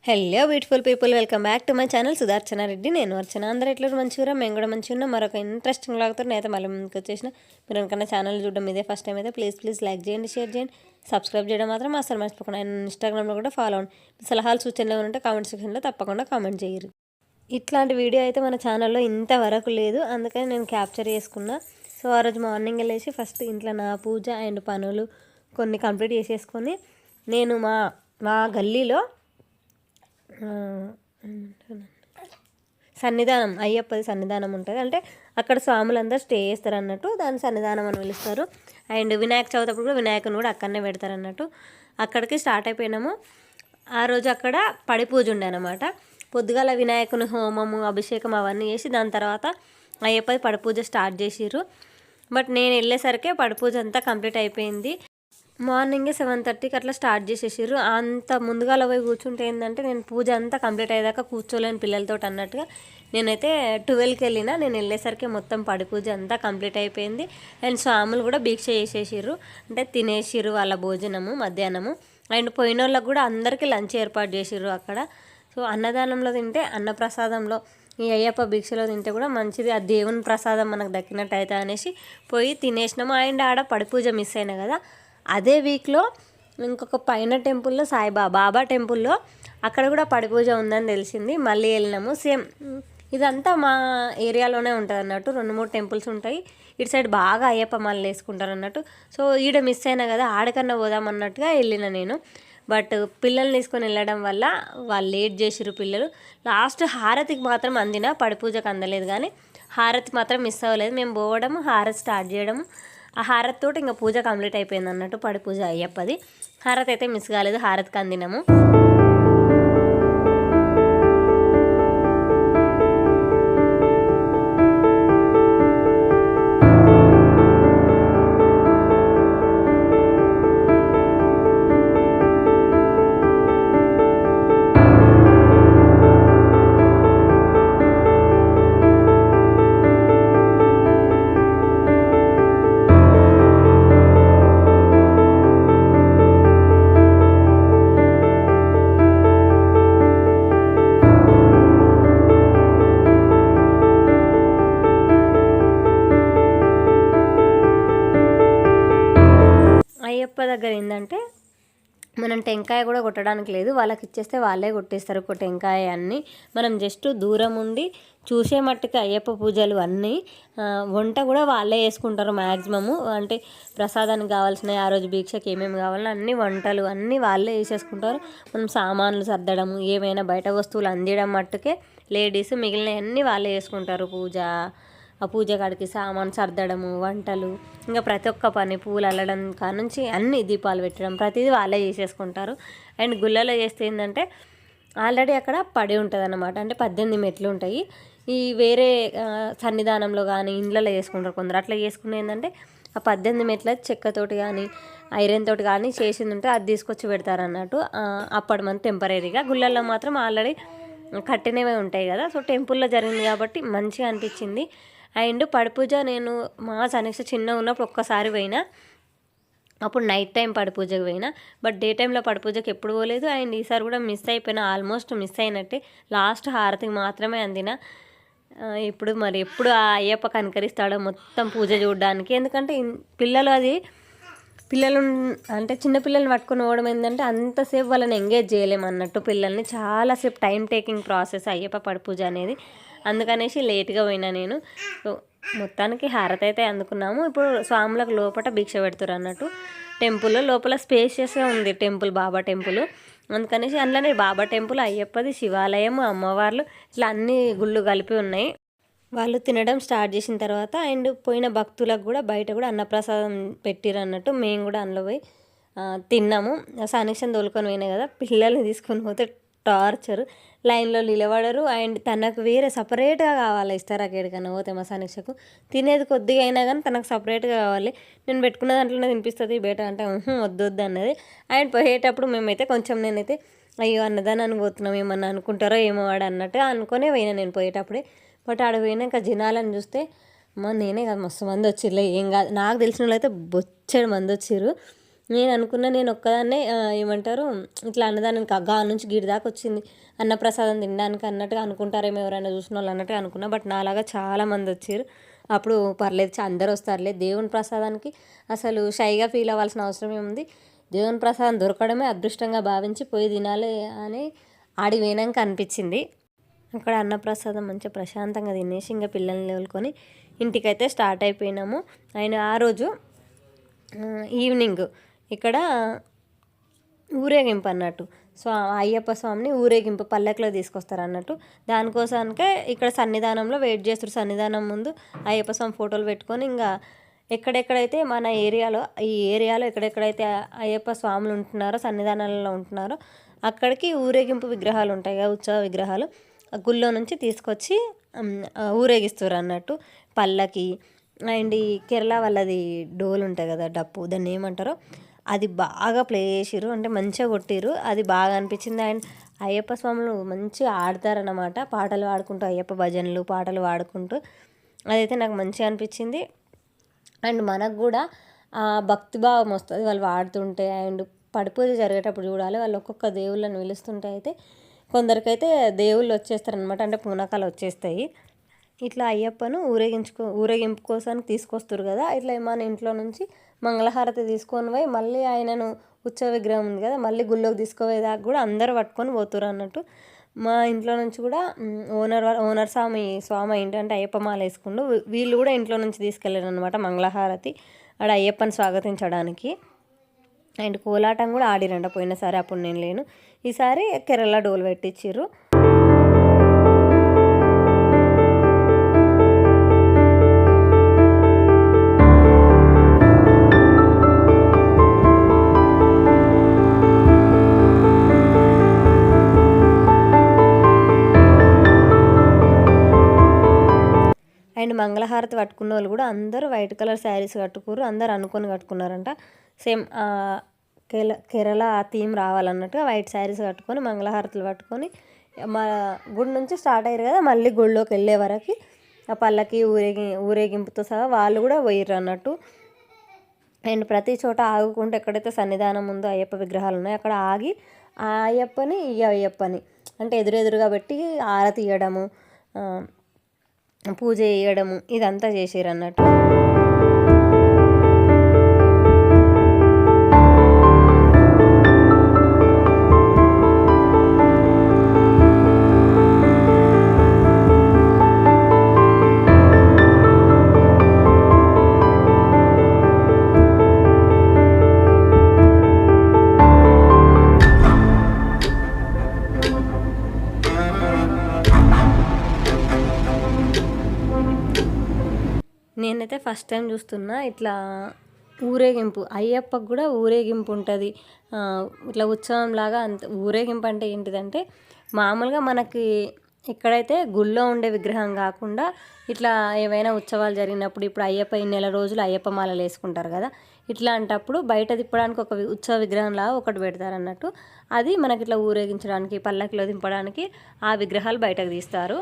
Hello beautiful people, welcome back to my channel Sudarshana Reddy. నేను అర్చన. అందరూ ఎట్లా మంచిగా, మేము కూడా మంచిగా ఉన్నాం. మరొక ఇంట్రెస్టింగ్ లాగుతారు. నేనైతే మళ్ళీ ముందుకు వచ్చేసిన. మీరు కన్నా ఛానల్ చూడడం ఇదే ఫస్ట్ టైం అయితే ప్లీజ్ లైక్ చేయండి, షేర్ చేయండి, సబ్స్క్రైబ్ చేయడం మాత్రం అసలు మర్చిపోకుండా. అండ్ ఇన్స్టాగ్రామ్లో కూడా ఫాలో అవ్వండి. సలహాలు సూచనలు ఉంటే కామెంట్ సెక్షన్లో తప్పకుండా కామెంట్ చేయరు. ఇట్లాంటి వీడియో అయితే మన ఛానల్లో ఇంతవరకు లేదు, అందుకని నేను క్యాప్చర్ చేసుకున్నా. సో ఆ రోజు మార్నింగ్ వెళ్ళేసి ఫస్ట్ ఇంట్లో నా పూజ అండ్ పనులు కొన్ని కంప్లీట్ చేసేసుకొని నేను మా గల్లీలో సన్నిధానం, అయ్యప్పది సన్నిధానం ఉంటుంది. అంటే అక్కడ స్వాములందరూ స్టే చేస్తారు అన్నట్టు, దాన్ని సన్నిధానం అని పిలుస్తారు. అండ్ వినాయక చవితి అప్పుడు కూడా వినాయకుని కూడా అక్కడనే పెడతారు అన్నట్టు. అక్కడికి స్టార్ట్ అయిపోయినాము. ఆ రోజు అక్కడ పడి పూజ ఉండే అనమాట. పొద్దుగాల వినాయకుని హోమము, అభిషేకం అవన్నీ చేసి దాని తర్వాత అయ్యప్పది పడి పూజ స్టార్ట్ చేసిర్రు. బట్ నేను వెళ్ళేసరికి పడి పూజ అంతా కంప్లీట్ అయిపోయింది. మార్నింగే 7:30కి అట్లా స్టార్ట్ చేసేసారు. అంత ముందుగా పోయి కూర్చుంటే ఏంటంటే నేను పూజ అంతా కంప్లీట్ అయ్యేదాకా కూర్చోలేని పిల్లలతో అన్నట్టుగా నేనైతే 12కి వెళ్ళినా. నేను వెళ్ళేసరికి మొత్తం పడి పూజ అంతా కంప్లీట్ అయిపోయింది. అండ్ స్వాములు కూడా దీక్ష చేసేసారు, అంటే తినేసిర్రు వాళ్ళ భోజనము మధ్యాహ్నము. అండ్ పోయిన వాళ్ళకి కూడా అందరికీ లంచ్ ఏర్పాటు చేసిర్రు అక్కడ. సో అన్నదానంలో తింటే, అన్నప్రసాదంలో ఈ అయ్యప్ప భిక్షలో తింటే కూడా మంచిది, ఆ దేవుని ప్రసాదం మనకు దక్కినట్టు అయితే అనేసి పోయి తినేసినాము. అండ్ ఆడ పడి పూజ మిస్ అయినా కదా, అదే వీక్లో ఇంకొక పైన టెంపుల్లో బాబా టెంపుల్లో అక్కడ కూడా పడి పూజ ఉందని తెలిసింది. మళ్ళీ వెళ్ళినాము. సేమ్ ఇదంతా మా ఏరియాలోనే ఉంటుంది అన్నట్టు. 2-3 టెంపుల్స్ ఉంటాయి ఇటు సైడ్. బాగా అయ్యప్ప మాలలు వేసుకుంటారు అన్నట్టు. సో ఈడ మిస్ అయినా కదా, ఆడకన్నా పోదాం అన్నట్టుగా వెళ్ళిన నేను. బట్ పిల్లల్ని తీసుకొని వెళ్ళడం వల్ల వాళ్ళు లేట్ చేసిరు పిల్లలు. లాస్ట్ హారతికి మాత్రం అందిన, పడి పూజకు అందలేదు, కానీ హారతి మాత్రం మిస్ అవ్వలేదు. మేము పోవడము, హారతి స్టార్ట్ చేయడము, ఆ హారతి తోటి ఇంకా పూజ కంప్లీట్ అయిపోయింది అన్నట్టు. పడి పూజ అయ్యప్పది. హారతి అయితే మిస్ కాలేదు, హారతికి అందినాము. అయ్యప్ప దగ్గర ఏంటంటే మనం టెంకాయ కూడా కొట్టడానికి లేదు, వాళ్ళకి ఇచ్చేస్తే వాళ్ళే కొట్టేస్తారు ఒక టెంకాయ అన్నీ. మనం జస్ట్ దూరం ఉండి చూసే మట్టుకు అయ్యప్ప పూజలు అన్నీ. వంట కూడా వాళ్ళే చేసుకుంటారు మ్యాక్సిమము. అంటే ప్రసాదానికి కావాల్సినవి, ఆ రోజు భిక్షకి ఏమేమి కావాలో అన్ని వంటలు అన్నీ వాళ్ళే చేసేసుకుంటారు. మనం సామాన్లు సర్దడము, ఏమైనా బయట వస్తువులు అందియడం మట్టుకే లేడీస్, మిగిలినవన్నీ వాళ్ళే చేసుకుంటారు. ఆ పూజ కాడికి సామాన్ సర్దడము, వంటలు, ఇంకా ప్రతి ఒక్క పని, పూలు అల్లడం కానుంచి అన్ని దీపాలు పెట్టడం ప్రతిదీ వాళ్ళే చేసేసుకుంటారు. అండ్ గుళ్ళలో చేస్తే ఏంటంటే ఆల్రెడీ అక్కడ పడి ఉంటుంది అన్నమాట. అంటే 18 మెట్లు ఉంటాయి. ఈ వేరే సన్నిధానంలో కానీ ఇండ్లలో చేసుకుంటారు కొందరు. అట్లా చేసుకునే ఏంటంటే ఆ 18 మెట్ల చెక్కతోటి కానీ ఐరన్ తోటి కానీ చేసింది ఉంటే అది తీసుకొచ్చి పెడతారు అన్నట్టు. అప్పటి మంది టెంపరీగా. గుళ్ళల్లో మాత్రం ఆల్రెడీ కట్టినవే ఉంటాయి కదా. సో టెంపుల్లో జరిగింది కాబట్టి మంచిగా అనిపించింది. అండ్ పడి పూజ నేను మా సనీష చిన్న ఉన్నప్పుడు ఒక్కసారి పోయినా, అప్పుడు నైట్ టైం పడి పూజకు పోయినా. బట్ డే టైంలో పడి పూజకి ఎప్పుడు పోలేదు. అండ్ ఈసారి కూడా మిస్ అయిపోయినా, ఆల్మోస్ట్ మిస్ అయినట్టే. లాస్ట్ హారతికి మాత్రమే అందిన. ఇప్పుడు మరి ఎప్పుడు ఆ అయ్యప్ప కనికరిస్తాడో మొత్తం పూజ చూడడానికి. ఎందుకంటే పిల్లలు అంటే చిన్నపిల్లల్ని పట్టుకొని పోవడం ఏంటంటే అంతసేపు వాళ్ళని ఎంగేజ్ చేయలేమన్నట్టు. పిల్లల్ని చాలాసేపు టైం టేకింగ్ ప్రాసెస్ అయ్యప్ప పడి పూజ అనేది. అందుకనేసి లేట్గా పోయినా నేను. సో మొత్తానికి హారతి అయితే అందుకున్నాము. ఇప్పుడు స్వాములకు లోపల భిక్ష పెడుతురు అన్నట్టు. టెంపుల్ లోపల స్పేషియస్గా ఉంది టెంపుల్, బాబా టెంపుల్. అందుకనేసి అందులోనే బాబా టెంపుల్, అయ్యప్పది, శివాలయం, అమ్మవార్లు, ఇట్లా అన్ని గుళ్ళు కలిపి ఉన్నాయి. వాళ్ళు తినడం స్టార్ట్ చేసిన తర్వాత అండ్ పోయిన భక్తులకు కూడా బయట కూడా అన్నప్రసాదం పెట్టిరు అన్నట్టు. మేము కూడా అందులో పోయి తిన్నాము. సనీషన్ తోలుకొని పోయినాయి కదా, పిల్లల్ని తీసుకొని పోతే టార్చర్. లైన్లో నిలబడరు. అండ్ తనకు వేరే సపరేట్గా కావాలి, ఇస్తారు ఎక్కడికైనా పోతే మా సనీషకు. తినేది కొద్దిగా అయినా కానీ తనకు సపరేట్గా కావాలి. నేను పెట్టుకున్న దాంట్లోనే తినిపిస్తుంది బయట అంటే వద్దు అన్నది. అండ్ పోయేటప్పుడు మేమైతే నేనైతే అయ్యో అన్నదానానికి పోతున్నాం, ఏమన్నా అనుకుంటారో ఏమో వాడు అన్నట్టు అనుకునే పోయినా నేను పోయేటప్పుడే. బట్ ఆడ పోయినాక జనాలను చూస్తే నేనే కాదు మస్తు మంది వచ్చిర్లే, ఏం కాదు. నాకు తెలిసిన వాళ్ళు అయితే బొచ్చెడు మంది వచ్చిర్రు. నేను అనుకున్నా నేను ఒక్కదాన్నే ఏమంటారు ఇట్లా అన్నదానికి గా నుంచి గిడి దాకా వచ్చింది అన్నప్రసాదం తినడానికి అన్నట్టుగా అనుకుంటారేమో ఎవరైనా చూసిన వాళ్ళు అన్నట్టుగా అనుకున్నా. బట్ నాలాగా చాలామంది వచ్చారు. అప్పుడు పర్లేదు అందరూ వస్తారులే దేవుని ప్రసాదానికి అసలు షైగా ఫీల్ అవ్వాల్సిన అవసరం ఏముంది. దేవుని ప్రసాదం దొరకడమే అదృష్టంగా భావించి పోయి తినాలి అని ఆడి పోయినాక అనిపించింది. అక్కడ అన్నప్రసాదం మంచిగా ప్రశాంతంగా తినేసి ఇంకా పిల్లల్ని వదులుకొని ఇంటికైతే స్టార్ట్ అయిపోయినాము. అండ్ ఆ రోజు ఈవినింగ్ ఇక్కడ ఊరేగింపు అన్నట్టు. సో అయ్యప్ప స్వామిని ఊరేగింపు పల్లెకలో తీసుకొస్తారు అన్నట్టు. దానికోసానికే ఇక్కడ సన్నిధానంలో వెయిట్ చేస్తారు. సన్నిధానం ముందు అయ్యప్ప స్వామి ఫోటోలు పెట్టుకొని ఇంకా ఎక్కడెక్కడైతే మన ఈ ఏరియాలో ఎక్కడెక్కడైతే అయ్యప్ప స్వాములు ఉంటున్నారో సన్నిధానాలలో ఉంటున్నారో అక్కడికి ఊరేగింపు విగ్రహాలు ఉంటాయి కదా, ఉత్సవ విగ్రహాలు గుళ్ళో నుంచి తీసుకొచ్చి ఊరేగిస్తారు అన్నట్టు పల్లకి. అండ్ ఈ కేరళ వాళ్ళది డోలు ఉంటుంది కదా, డప్పు, దాన్ని ఏమంటారో, అది బాగా ప్లే చేసిర్రు. అంటే మంచిగా కొట్టిర్రు, అది బాగా అనిపించింది. అండ్ అయ్యప్ప స్వాములు మంచిగా ఆడతారన్నమాట, పాటలు పాడుకుంటూ, అయ్యప్ప భజనలు పాటలు పాడుకుంటూ. అదైతే నాకు మంచిగా అనిపించింది. అండ్ మనకు కూడా భక్తిభావం వస్తుంది వాళ్ళు పాడుతుంటే. అండ్ పడిపూజ జరిగేటప్పుడు చూడాలి, వాళ్ళు ఒక్కొక్క దేవుళ్ళని పిలుస్తుంటే అయితే కొందరికైతే దేవుళ్ళు వచ్చేస్తారనమాట, అంటే పూనకాలు వచ్చేస్తాయి. ఇట్లా అయ్యప్పను ఊరేగింపు కోసానికి తీసుకొస్తారు కదా, ఇట్లా మన ఇంట్లో నుంచి మంగళహారతి తీసుకొని పోయి మళ్ళీ ఆయనను ఉత్సవ విగ్రహం ఉంది కదా మళ్ళీ గుళ్ళోకి తీసుకుపోయేదాకా కూడా అందరూ పట్టుకొని పోతారు అన్నట్టు. మా ఇంట్లో నుంచి కూడా ఓనర్ స్వామి ఏంటంటే అయ్యప్ప మాల వేసుకుంటూ వీళ్ళు కూడా ఇంట్లో నుంచి తీసుకెళ్ళారు అనమాట మంగళహారతి ఆడ అయ్యప్పని స్వాగతించడానికి. అండ్ కోలాటం కూడా ఆడిరంట పోయినసారి, అప్పుడు నేను లేను. ఈసారి కేరళ డోలు పెట్టించిర్రు. అండ్ మంగళహారతి పట్టుకున్న వాళ్ళు కూడా అందరూ వైట్ కలర్ శారీస్ కట్టుకున్నారు, అందరు అనుకొని కట్టుకున్నారంట. సేమ్ కేరళ థీమ్ రావాలన్నట్టుగా వైట్ శారీస్ కట్టుకొని మంగళహారతులు పట్టుకొని మా గుడి నుంచి స్టార్ట్ అయ్యారు కదా, మళ్ళీ గుడిలోకి వెళ్ళే వరకు ఆ పల్లకి ఊరేగింపుతో సహా వాళ్ళు కూడా పోయిర్రు అన్నట్టు. అండ్ ప్రతి చోట ఆగుకుంటే ఎక్కడైతే సన్నిధానం ఉందో అయ్యప్ప విగ్రహాలు ఉన్నాయో అక్కడ ఆగి ఆ అయ్యప్పని ఈ అయ్యప్పని అంటే ఎదురెదురుగా పెట్టి ఆరతి ఇవ్వడము, పూజ చేయడము ఇదంతా చేసారు అన్నట్టు. నేనైతే ఫస్ట్ టైం చూస్తున్నా ఇట్లా ఊరేగింపు, అయ్యప్పకు కూడా ఊరేగింపు ఉంటుంది ఇట్లా ఉత్సవం లాగా. అంత ఊరేగింపు అంటే ఏంటిదంటే మామూలుగా మనకి ఎక్కడైతే గుళ్ళో ఉండే విగ్రహం కాకుండా ఇట్లా ఏవైనా ఉత్సవాలు జరిగినప్పుడు, ఇప్పుడు అయ్యప్ప ఈ నెల రోజులు అయ్యప్ప మాలలు వేసుకుంటారు కదా, ఇట్లాంటప్పుడు బయట తిప్పడానికి ఒక ఉత్సవ విగ్రహం లాగా ఒకటి పెడతారు అన్నట్టు. అది మనకి ఇట్లా ఊరేగించడానికి పల్లకిలో దింపడానికి ఆ విగ్రహాలు బయటకు తీస్తారు.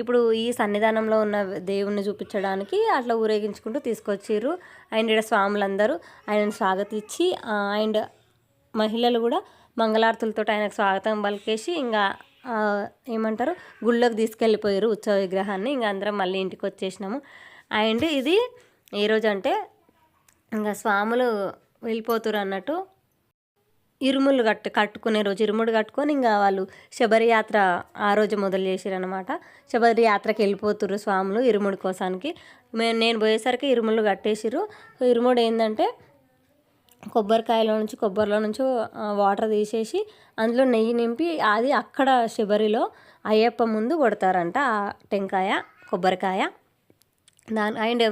ఇప్పుడు ఈ సన్నిధానంలో ఉన్న దేవుణ్ణి చూపించడానికి అట్లా ఊరేగించుకుంటూ తీసుకొచ్చిర్రు. అండ్ ఇక్కడ స్వాములందరూ ఆయనను స్వాగతించి అండ్ మహిళలు కూడా మంగళారతులతో ఆయనకు స్వాగతం పలికేసి ఇంకా ఏమంటారు గుళ్ళోకి తీసుకెళ్ళిపోయారు ఉత్సవ విగ్రహాన్ని. ఇంకా అందరం మళ్ళీ ఇంటికి వచ్చేసినాము. అండ్ ఇది ఏ రోజు అంటే ఇంకా స్వాములు వెళ్ళిపోతారు అన్నట్టు, ఇరుములు కట్టుకునే రోజు ఇరుముడు కట్టుకొని ఇంకా వాళ్ళు శబరి యాత్ర ఆ రోజు మొదలు చేసారు అనమాట. శబరి యాత్రకి వెళ్ళిపోతుర్రు స్వాములు ఇరుముడి కోసానికి. నేను పోయేసరికి ఇరుములు కట్టేసిర్రు. ఇరుముడు ఏంటంటే కొబ్బరిలో నుంచి వాటర్ తీసేసి అందులో నెయ్యి నింపి అది అక్కడ శబరిలో అయ్యప్ప ముందు కొడతారంట ఆ టెంకాయ కొబ్బరికాయ. అండ్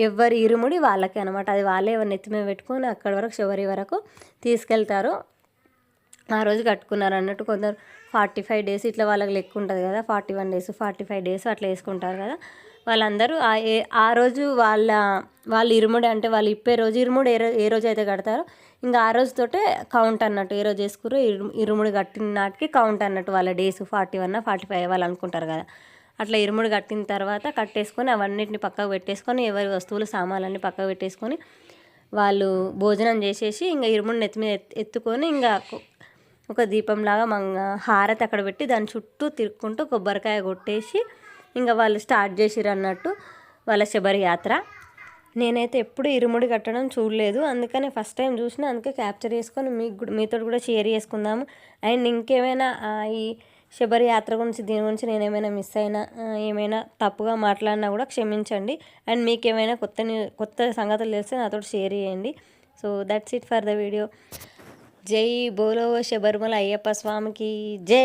ఎవరి ఇరుముడి వాళ్ళకి అనమాట, అది వాళ్ళే ఎవరి నెత్తి మీద పెట్టుకొని అక్కడి వరకు శబరి వరకు తీసుకెళ్తారు. ఆ రోజు కట్టుకున్నారు అన్నట్టు. కొందరు 45 days ఇట్లా వాళ్ళకి లెక్క ఉంటుంది కదా, 41 days 45 days అట్లా వేసుకుంటారు కదా. వాళ్ళందరూ ఆ రోజు వాళ్ళ ఇరుముడి అంటే వాళ్ళు ఇప్పే రోజు ఇరుముడు ఏ రోజు అయితే కడతారో ఇంకా ఆ రోజుతోటే కౌంట్ అన్నట్టు. ఏ రోజు చేసుకురో ఇరుముడి కట్టిన నాటికి కౌంట్ అన్నట్టు వాళ్ళ డేస్ 41 45 వాళ్ళు అనుకుంటారు కదా. అట్లా ఇరుముడు కట్టిన తర్వాత కట్టేసుకొని అవన్నిటిని పక్కకు పెట్టేసుకొని ఎవరి వస్తువులు సామాన్లన్నీ పక్కకు పెట్టేసుకొని వాళ్ళు భోజనం చేసేసి ఇంకా ఇరుముడిని నెత్తి మీద ఎత్తుకొని ఇంకా ఒక దీపంలాగా హారతి అక్కడ పెట్టి దాని చుట్టూ తిరుక్కుంటూ కొబ్బరికాయ కొట్టేసి ఇంకా వాళ్ళు స్టార్ట్ చేసిర్రు అన్నట్టు వాళ్ళ శబరి యాత్ర. నేనైతే ఎప్పుడు ఇరుముడి కట్టడం చూడలేదు, అందుకని ఫస్ట్ టైం చూసిన, అందుకే క్యాప్చర్ చేసుకొని మీతో కూడా షేర్ చేసుకుందాము. అండ్ ఇంకేమైనా ఈ శబరి యాత్ర గురించి దీని గురించి నేను ఏమైనా మిస్ అయినా ఏమైనా తప్పుగా మాట్లాడినా కూడా క్షమించండి. అండ్ మీకు ఏమైనా కొత్త సంగతులు తెలిస్తే నాతో షేర్ చేయండి. So that's it for the video. జై బోలో శబరిమల అయ్యప్ప స్వామికి జై.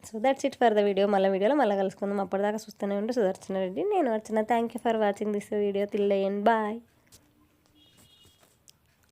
So that's it for the video. వీడియోలో మళ్ళీ కలుసుకుందాం. అప్పటిదాకా చూస్తూనే ఉంటే సుదర్శన రెడ్డి, నేను Archana. Thank you for watching this video. Till the end. Bye.